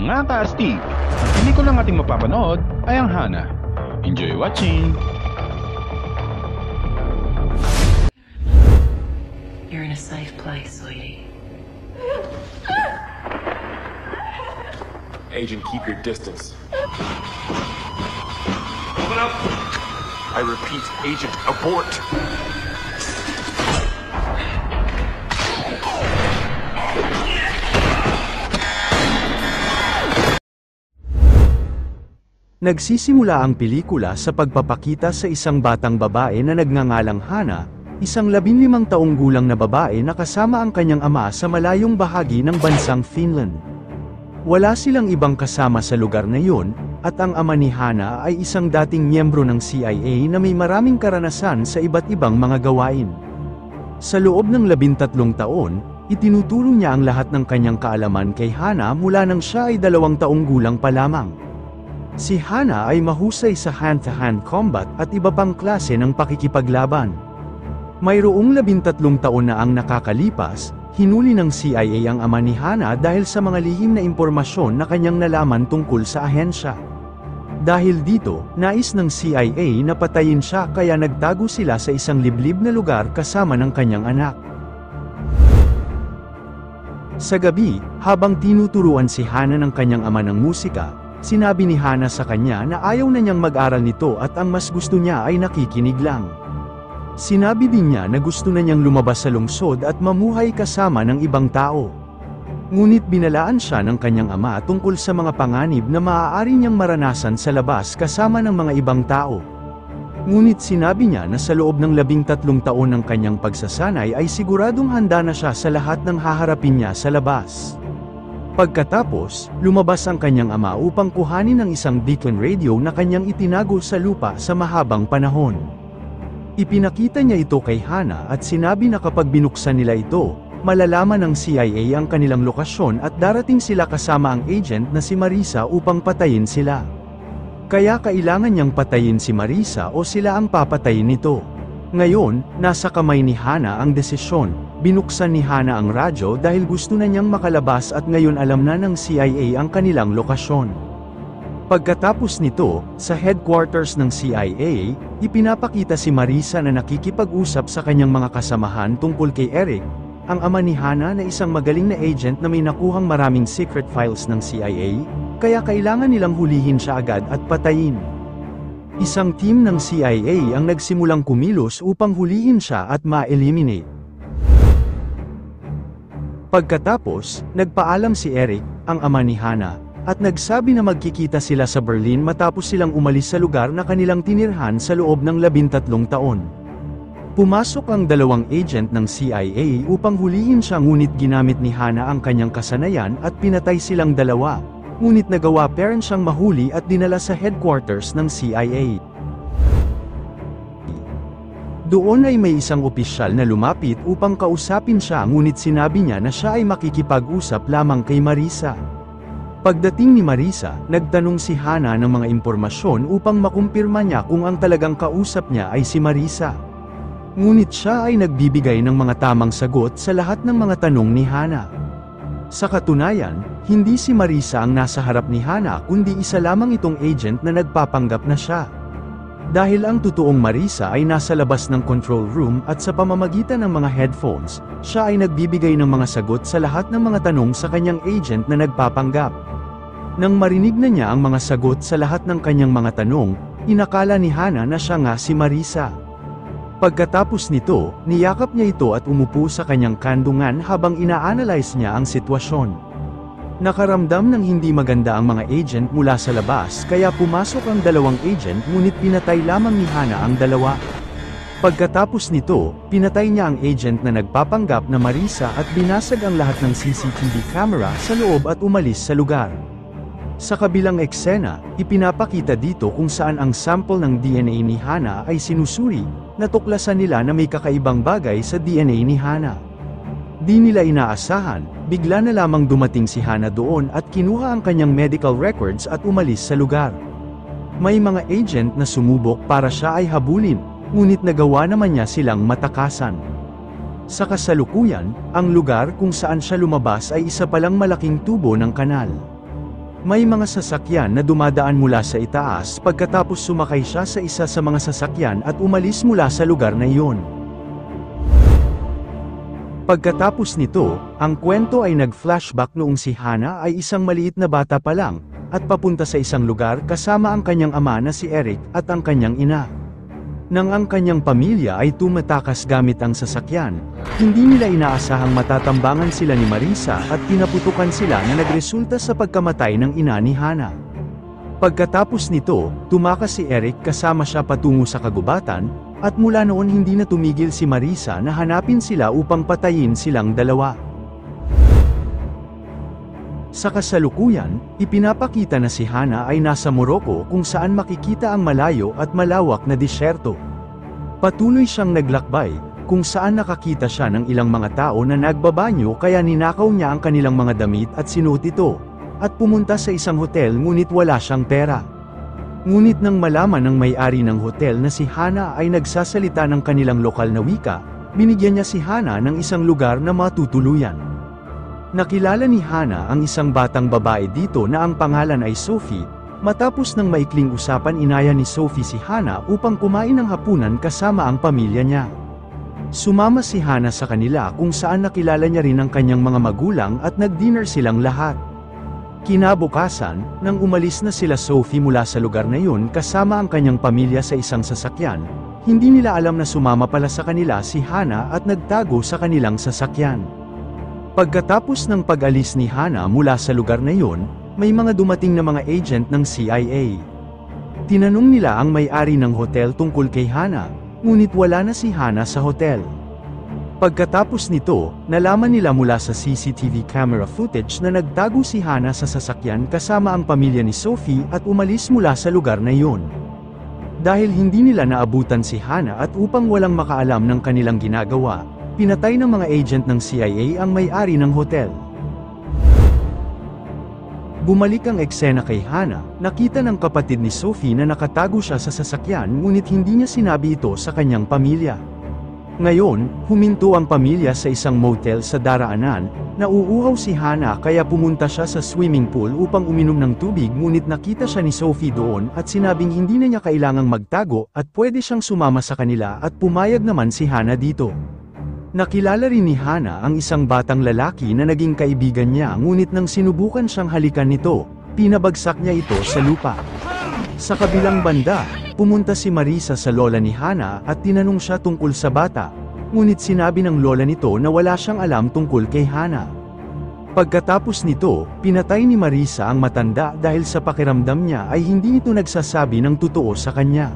Mga kaastig, ang pelikulang ating mapapanood ay ang Hana. Enjoy watching! You're in a safe place, sweetie. Agent, keep your distance. Open up! I repeat, Agent, abort! Nagsisimula ang pelikula sa pagpapakita sa isang batang babae na nagngangalang Hana, isang 15 taong gulang na babae na kasama ang kanyang ama sa malayong bahagi ng bansang Finland. Wala silang ibang kasama sa lugar na yun, at ang ama ni Hana ay isang dating miyembro ng CIA na may maraming karanasan sa iba't ibang mga gawain. Sa loob ng 13 taon, itinuturo niya ang lahat ng kanyang kaalaman kay Hana mula nang siya ay 2 taong gulang pa lamang. Si Hana ay mahusay sa hand-to-hand combat at iba pang klase ng pakikipaglaban. Mayroong 13 taon na ang nakakalipas, hinuli ng CIA ang ama ni Hana dahil sa mga lihim na impormasyon na kanyang nalaman tungkol sa ahensya. Dahil dito, nais ng CIA na patayin siya kaya nagtago sila sa isang liblib na lugar kasama ng kanyang anak. Sa gabi, habang tinuturuan si Hana ng kanyang ama ng musika, sinabi ni Hana sa kanya na ayaw na niyang mag-aral nito at ang mas gusto niya ay nakikinig lang. Sinabi din niya na gusto na niyang lumabas sa lungsod at mamuhay kasama ng ibang tao. Ngunit binalaan siya ng kanyang ama tungkol sa mga panganib na maaari niyang maranasan sa labas kasama ng mga ibang tao. Ngunit sinabi niya na sa loob ng 13 taon ng kanyang pagsasanay ay siguradong handa na siya sa lahat ng haharapin niya sa labas. Pagkatapos, lumabas ang kanyang ama upang kuhanin ang isang beacon radio na kanyang itinago sa lupa sa mahabang panahon. Ipinakita niya ito kay Hana at sinabi na kapag binuksan nila ito, malalaman ng CIA ang kanilang lokasyon at darating sila kasama ang agent na si Marisa upang patayin sila. Kaya kailangan niyang patayin si Marisa o sila ang papatayin nito. Ngayon, nasa kamay ni Hana ang desisyon. Binuksan ni Hana ang radyo dahil gusto na niyang makalabas at ngayon alam na ng CIA ang kanilang lokasyon. Pagkatapos nito, sa headquarters ng CIA, ipinapakita si Marisa na nakikipag-usap sa kanyang mga kasamahan tungkol kay Eric, ang ama ni Hana na isang magaling na agent na may nakuhang maraming secret files ng CIA, kaya kailangan nilang hulihin siya agad at patayin. Isang team ng CIA ang nagsimulang kumilos upang hulihin siya at ma-eliminate. Pagkatapos, nagpaalam si Eric, ang ama ni Hana, at nagsabi na magkikita sila sa Berlin matapos silang umalis sa lugar na kanilang tinirhan sa loob ng 13 taon. Pumasok ang 2 agent ng CIA upang hulihin siya ngunit ginamit ni Hana ang kanyang kasanayan at pinatay silang 2, ngunit nagawa pa rin siyang mahuli at dinala sa headquarters ng CIA. Doon ay may isang opisyal na lumapit upang kausapin siya ngunit sinabi niya na siya ay makikipag-usap lamang kay Marisa. Pagdating ni Marisa, nagtanong si Hana ng mga impormasyon upang makumpirma niya kung ang talagang kausap niya ay si Marisa. Ngunit siya ay nagbibigay ng mga tamang sagot sa lahat ng mga tanong ni Hana. Sa katunayan, hindi si Marisa ang nasa harap ni Hana kundi isa lamang itong agent na nagpapanggap na siya. Dahil ang totoong Marisa ay nasa labas ng control room at sa pamamagitan ng mga headphones, siya ay nagbibigay ng mga sagot sa lahat ng mga tanong sa kanyang agent na nagpapanggap. Nang marinig na niya ang mga sagot sa lahat ng kanyang mga tanong, inakala ni Hana na siya nga si Marisa. Pagkatapos nito, niyakap niya ito at umupo sa kanyang kandungan habang ina-analyze niya ang sitwasyon. Nakaramdam ng hindi maganda ang mga agent mula sa labas kaya pumasok ang 2 agent ngunit pinatay lamang ni Hana ang 2. Pagkatapos nito, pinatay niya ang agent na nagpapanggap na Marisa at binasag ang lahat ng CCTV camera sa loob at umalis sa lugar. Sa kabilang eksena, ipinapakita dito kung saan ang sample ng DNA ni Hana ay sinusuri, natuklasan nila na may kakaibang bagay sa DNA ni Hana. Di nila inaasahan, bigla na lamang dumating si Hana doon at kinuha ang kanyang medical records at umalis sa lugar. May mga agent na sumubok para siya ay habulin, ngunit nagawa naman niya silang matakasan. Sa kasalukuyan, ang lugar kung saan siya lumabas ay isa palang malaking tubo ng kanal. May mga sasakyan na dumadaan mula sa itaas pagkatapos sumakay siya sa isa sa mga sasakyan at umalis mula sa lugar na iyon. Pagkatapos nito, ang kwento ay nag-flashback noong si Hannah ay isang maliit na bata pa lang, at papunta sa isang lugar kasama ang kanyang ama na si Eric at ang kanyang ina. Nang ang kanyang pamilya ay tumatakas gamit ang sasakyan, hindi nila inaasahang matatambangan sila ni Marisa at pinaputukan sila na nagresulta sa pagkamatay ng ina ni Hannah. Pagkatapos nito, tumakas si Eric kasama siya patungo sa kagubatan, at mula noon hindi na tumigil si Marisa na hanapin sila upang patayin silang dalawa. Sa kasalukuyan, ipinapakita na si Hannah ay nasa Morocco kung saan makikita ang malayo at malawak na disyerto. Patuloy siyang naglakbay, kung saan nakakita siya ng ilang mga tao na nagbabanyo kaya ninakaw niya ang kanilang mga damit at sinuot ito, at pumunta sa isang hotel ngunit wala siyang pera. Ngunit nang malaman ng may-ari ng hotel na si Hannah ay nagsasalita ng kanilang lokal na wika, binigyan niya si Hannah ng isang lugar na matutuluyan. Nakilala ni Hannah ang isang batang babae dito na ang pangalan ay Sophie. Matapos ng maikling usapan, inaya ni Sophie si Hannah upang kumain ng hapunan kasama ang pamilya niya. Sumama si Hannah sa kanila kung saan nakilala niya rin ang kanyang mga magulang at nag-dinner silang lahat. Kinabukasan, nang umalis na sila Sophie mula sa lugar na yun kasama ang kanyang pamilya sa isang sasakyan, hindi nila alam na sumama pala sa kanila si Hannah at nagtago sa kanilang sasakyan. Pagkatapos ng pag-alis ni Hannah mula sa lugar na yun, may mga dumating na mga agent ng CIA. Tinanong nila ang may-ari ng hotel tungkol kay Hannah, ngunit wala na si Hannah sa hotel. Pagkatapos nito, nalaman nila mula sa CCTV camera footage na nagtago si Hannah sa sasakyan kasama ang pamilya ni Sophie at umalis mula sa lugar na yun. Dahil hindi nila naabutan si Hannah at upang walang makaalam ng kanilang ginagawa, pinatay ng mga agent ng CIA ang may-ari ng hotel. Bumalik ang eksena kay Hannah, nakita ng kapatid ni Sophie na nakatago siya sa sasakyan ngunit hindi niya sinabi ito sa kanyang pamilya. Ngayon, huminto ang pamilya sa isang motel sa daraanan, nauuhaw si Hannah kaya pumunta siya sa swimming pool upang uminom ng tubig ngunit nakita siya ni Sophie doon at sinabing hindi na niya kailangang magtago at pwede siyang sumama sa kanila at pumayag naman si Hannah dito. Nakilala rin ni Hannah ang isang batang lalaki na naging kaibigan niya ngunit nang sinubukan siyang halikan nito, pinabagsak niya ito sa lupa. Sa kabilang banda, pumunta si Marisa sa lola ni Hannah at tinanong siya tungkol sa bata, ngunit sinabi ng lola nito na wala siyang alam tungkol kay Hannah. Pagkatapos nito, pinatay ni Marisa ang matanda dahil sa pakiramdam niya ay hindi ito nagsasabi ng totoo sa kanya.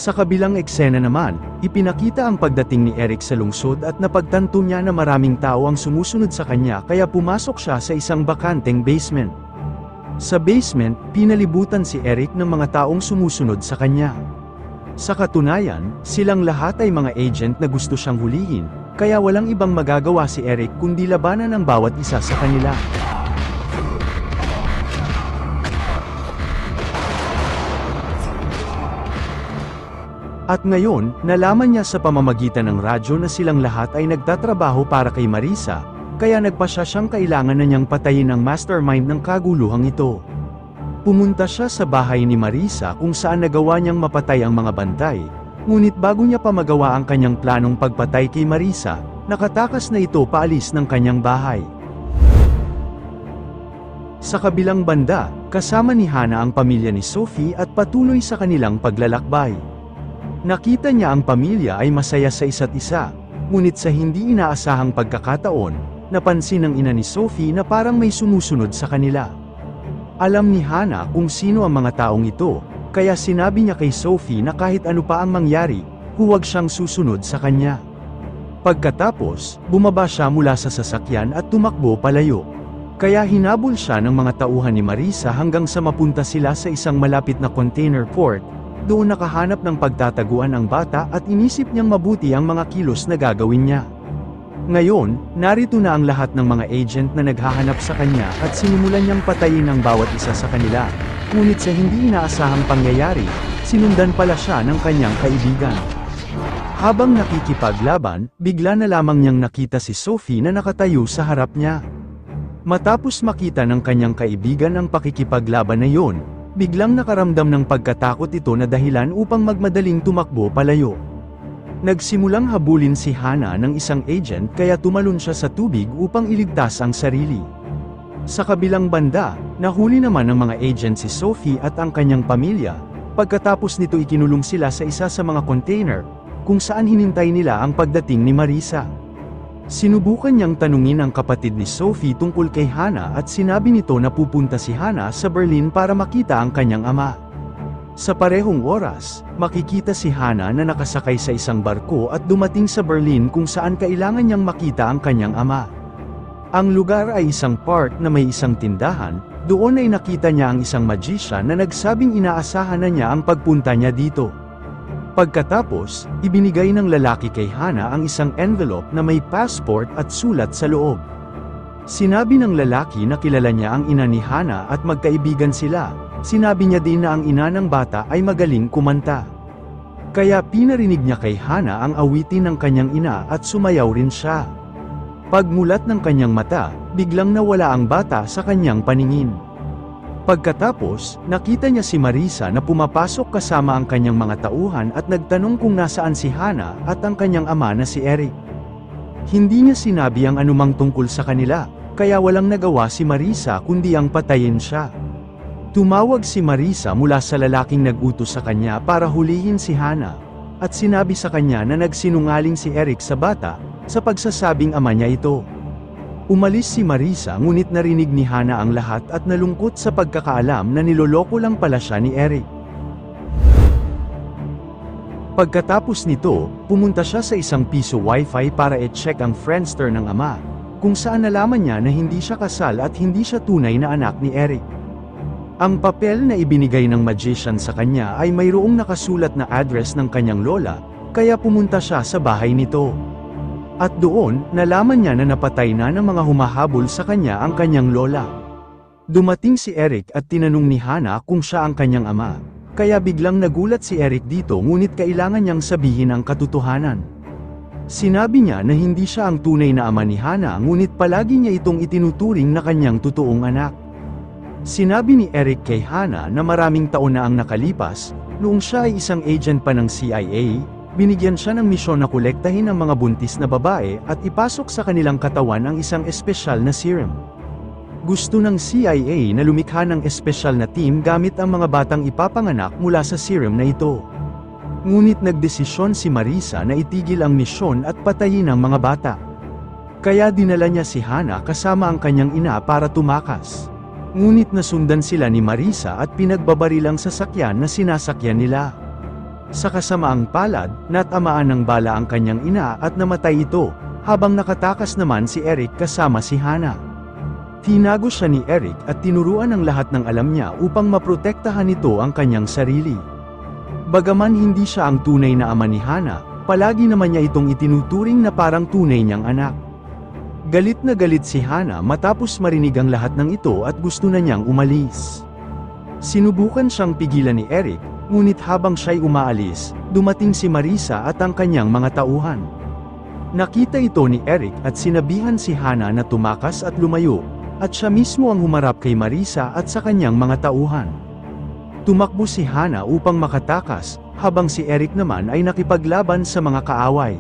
Sa kabilang eksena naman, ipinakita ang pagdating ni Eric sa lungsod at napagtanto niya na maraming tao ang sumusunod sa kanya kaya pumasok siya sa isang bakanteng basement. Sa basement, pinalibutan si Eric ng mga taong sumusunod sa kanya. Sa katunayan, silang lahat ay mga agent na gusto siyang hulihin, kaya walang ibang magagawa si Eric kundi labanan ang bawat isa sa kanila. At ngayon, nalaman niya sa pamamagitan ng radyo na silang lahat ay nagtatrabaho para kay Marisa, kaya nagpasya siyang kailangan na niyang patayin ang mastermind ng kaguluhang ito. Pumunta siya sa bahay ni Marisa kung saan nagawa niyang mapatay ang mga bantay, ngunit bago niya pa magawa ang kanyang planong pagpatay kay Marisa, nakatakas na ito paalis ng kanyang bahay. Sa kabilang banda, kasama ni Hannah ang pamilya ni Sophie at patuloy sa kanilang paglalakbay. Nakita niya ang pamilya ay masaya sa isa't isa, ngunit sa hindi inaasahang pagkakataon, napansin ng ina ni Sophie na parang may sumusunod sa kanila. Alam ni Hannah kung sino ang mga taong ito, kaya sinabi niya kay Sophie na kahit ano pa ang mangyari, huwag siyang susunod sa kanya. Pagkatapos, bumaba siya mula sa sasakyan at tumakbo palayo. Kaya hinabol siya ng mga tauhan ni Marisa hanggang sa mapunta sila sa isang malapit na container port. Doon nakahanap ng pagtataguan ang bata at inisip niyang mabuti ang mga kilos na gagawin niya. Ngayon, narito na ang lahat ng mga agent na naghahanap sa kanya at sinimulan niyang patayin ang bawat isa sa kanila. Ngunit sa hindi inaasahang pangyayari, sinundan pala siya ng kanyang kaibigan. Habang nakikipaglaban, bigla na lamang niyang nakita si Sophie na nakatayo sa harap niya. Matapos makita ng kanyang kaibigan ang pakikipaglaban na yon, biglang nakaramdam ng pagkatakot ito na dahilan upang magmadaling tumakbo palayo. Nagsimulang habulin si Hana ng isang agent kaya tumalon siya sa tubig upang iligtas ang sarili. Sa kabilang banda, nahuli naman ng mga agent si Sophie at ang kanyang pamilya. Pagkatapos nito ikinulong sila sa isa sa mga container, kung saan hinintay nila ang pagdating ni Marisa. Sinubukan niyang tanungin ang kapatid ni Sophie tungkol kay Hana at sinabi nito na pupunta si Hana sa Berlin para makita ang kanyang ama. Sa parehong oras, makikita si Hana na nakasakay sa isang barko at dumating sa Berlin kung saan kailangan niyang makita ang kanyang ama. Ang lugar ay isang park na may isang tindahan, doon ay nakita niya ang isang magician na nagsabing inaasahan na niya ang pagpunta niya dito. Pagkatapos, ibinigay ng lalaki kay Hana ang isang envelope na may passport at sulat sa loob. Sinabi ng lalaki na kilala niya ang ina ni Hana at magkaibigan sila. Sinabi niya din na ang ina ng bata ay magaling kumanta. Kaya pinarinig niya kay Hana ang awitin ng kanyang ina at sumayaw rin siya. Pagmulat ng kanyang mata, biglang nawala ang bata sa kanyang paningin. Pagkatapos, nakita niya si Marisa na pumapasok kasama ang kanyang mga tauhan at nagtanong kung nasaan si Hana at ang kanyang ama na si Eric. Hindi niya sinabi ang anumang tungkol sa kanila, kaya walang nagawa si Marisa kundi ang patayin siya. Tumawag si Marisa mula sa lalaking nag-utos sa kanya para hulihin si Hana, at sinabi sa kanya na nagsinungaling si Eric sa bata, sa pagsasabing ama niya ito. Umalis si Marisa ngunit narinig ni Hana ang lahat at nalungkot sa pagkakaalam na niloloko lang pala siya ni Eric. Pagkatapos nito, pumunta siya sa isang piso wifi para i-check ang Friendster ng ama, kung saan nalaman niya na hindi siya kasal at hindi siya tunay na anak ni Eric. Ang papel na ibinigay ng magician sa kanya ay mayroong nakasulat na address ng kanyang lola, kaya pumunta siya sa bahay nito. At doon, nalaman niya na napatay na ng mga humahabol sa kanya ang kanyang lola. Dumating si Eric at tinanong ni Hana kung siya ang kanyang ama, kaya biglang nagulat si Eric dito ngunit kailangan niyang sabihin ang katotohanan. Sinabi niya na hindi siya ang tunay na ama ni Hana ngunit palagi niya itong itinuturing na kanyang totoong anak. Sinabi ni Eric kay Hana na maraming taon na ang nakalipas, noong siya ay isang agent pa ng CIA, binigyan siya ng misyon na kolektahin ang mga buntis na babae at ipasok sa kanilang katawan ang isang espesyal na serum. Gusto ng CIA na lumikha ng espesyal na team gamit ang mga batang ipapanganak mula sa serum na ito. Ngunit nagdesisyon si Marisa na itigil ang misyon at patayin ang mga bata. Kaya dinala niya si Hana kasama ang kanyang ina para tumakas. Ngunit nasundan sila ni Marisa at pinagbabaril ang sasakyan na sinasakyan nila. Sa kasamaang palad, natamaan ng bala ang kanyang ina at namatay ito, habang nakatakas naman si Eric kasama si Hana. Tinago siya ni Eric at tinuruan ang lahat ng alam niya upang maprotektahan nito ang kanyang sarili. Bagaman hindi siya ang tunay na ama ni Hana, palagi naman niya itong itinuturing na parang tunay niyang anak. Galit na galit si Hana matapos marinig ang lahat ng ito at gusto na niyang umalis. Sinubukan siyang pigilan ni Eric, ngunit habang siya'y umaalis, dumating si Marisa at ang kanyang mga tauhan. Nakita ito ni Eric at sinabihan si Hana na tumakas at lumayo, at siya mismo ang humarap kay Marisa at sa kanyang mga tauhan. Tumakbo si Hana upang makatakas, habang si Eric naman ay nakipaglaban sa mga kaaway.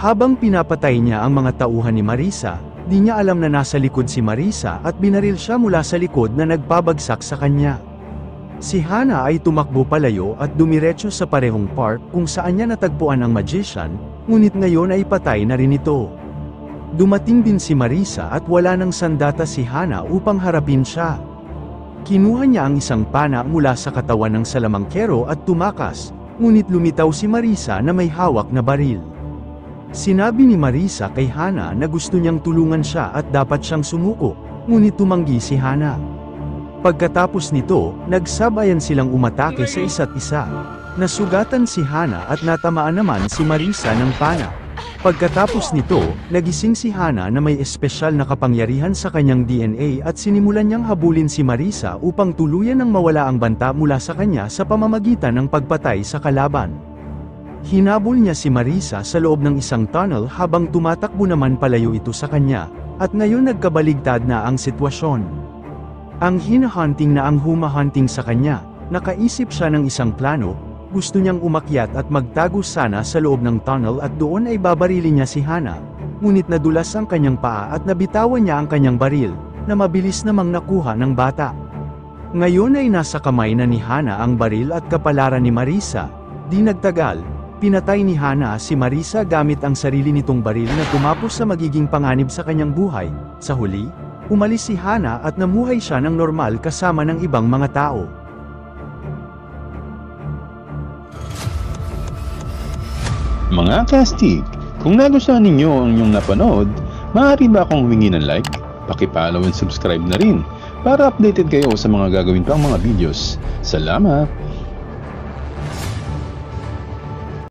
Habang pinapatay niya ang mga tauhan ni Marisa, di niya alam na nasa likod si Marisa at binaril siya mula sa likod na nagpabagsak sa kanya. Si Hana ay tumakbo palayo at dumiretso sa parehong park kung saan niya natagpuan ang magician, ngunit ngayon ay patay na rin ito. Dumating din si Marisa at wala ng sandata si Hana upang harapin siya. Kinuha niya ang isang pana mula sa katawan ng salamangkero at tumakas, ngunit lumitaw si Marisa na may hawak na baril. Sinabi ni Marisa kay Hana na gusto niyang tulungan siya at dapat siyang sumuko, ngunit tumanggi si Hana. Pagkatapos nito, nagsabayan silang umatake sa isa't isa. Nasugatan si Hana at natamaan naman si Marisa ng pana. Pagkatapos nito, nagising si Hana na may espesyal na kapangyarihan sa kanyang DNA at sinimulan niyang habulin si Marisa upang tuluyan ng mawala ang banta mula sa kanya sa pamamagitan ng pagpatay sa kalaban. Hinabol niya si Marisa sa loob ng isang tunnel habang tumatakbo naman palayo ito sa kanya, At ngayon nagkabaligtad na ang sitwasyon. Ang hinahunting na ang humahunting sa kanya, nakaisip siya ng isang plano, gusto niyang umakyat at magtago sana sa loob ng tunnel at doon ay babarilin niya si Hana, ngunit nadulas ang kanyang paa at nabitawan niya ang kanyang baril, na mabilis namang nakuha ng bata. Ngayon ay nasa kamay na ni Hana ang baril at kapalaran ni Marisa. Di nagtagal, pinatay ni Hana si Marisa gamit ang sarili nitong baril na tumapos sa magiging panganib sa kanyang buhay. Sa huli, umalis si Hana at namuhay siya ng normal kasama ng ibang mga tao. Mga kastig, kung nagustuhan ninyo ang inyong napanood, maaari ba akong humingi ng like? Paki-follow and subscribe na rin para updated kayo sa mga gagawin pang mga videos. Salamat!